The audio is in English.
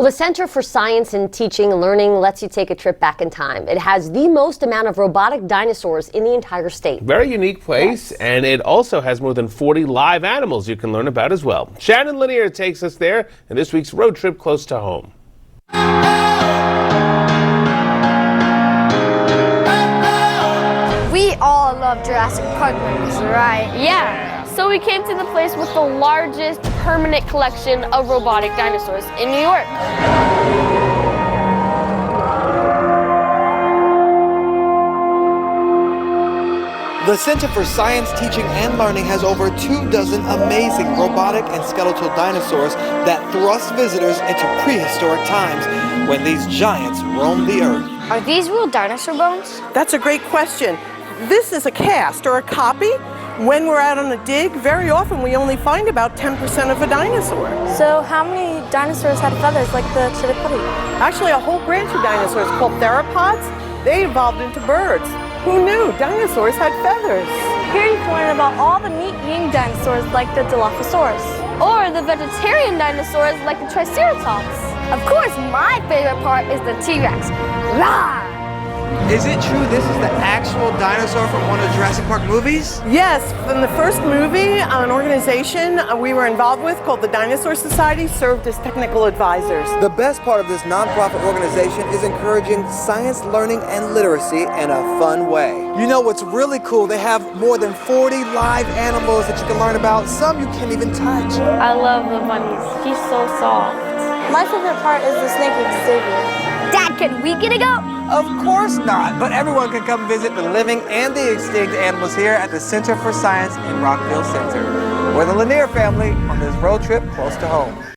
Well, the Center for Science and Teaching and Learning lets you take a trip back in time. It has the most amount of robotic dinosaurs in the entire state. Very unique place, Yes. and it also has more than 40 live animals you can learn about as well. Shannon Lanier takes us there in this week's road trip close to home. We all love Jurassic Park movies, right? Yeah, so we came to the place with the largest permanent collection of robotic dinosaurs in New York. The Center for Science, Teaching and Learning has over 24 amazing robotic and skeletal dinosaurs that thrust visitors into prehistoric times when these giants roamed the earth. Are these real dinosaur bones? That's a great question. This is a cast or a copy. When we're out on a dig, very often we only find about 10% of a dinosaur. So how many dinosaurs had feathers like the chitaputi? Actually, a whole branch of dinosaurs called theropods, they evolved into birds. Who knew dinosaurs had feathers? Here you can learn about all the meat-eating dinosaurs like the Dilophosaurus. Or the vegetarian dinosaurs like the Triceratops. Of course, my favorite part is the T-Rex. Rawr! Is it true this is the actual dinosaur from one of the Jurassic Park movies? Yes, from the first movie, an organization we were involved with called the Dinosaur Society served as technical advisors. The best part of this nonprofit organization is encouraging science, learning, and literacy in a fun way. You know what's really cool? They have more than 40 live animals that you can learn about. Some you can't even touch. I love the bunnies. He's so soft. My favorite part is the snake Xavier. Dad, can we get a go? Of course not, but everyone can come visit the living and the extinct animals here at the Center for Science in Rockville Center. We're the Lanier family on this road trip close to home.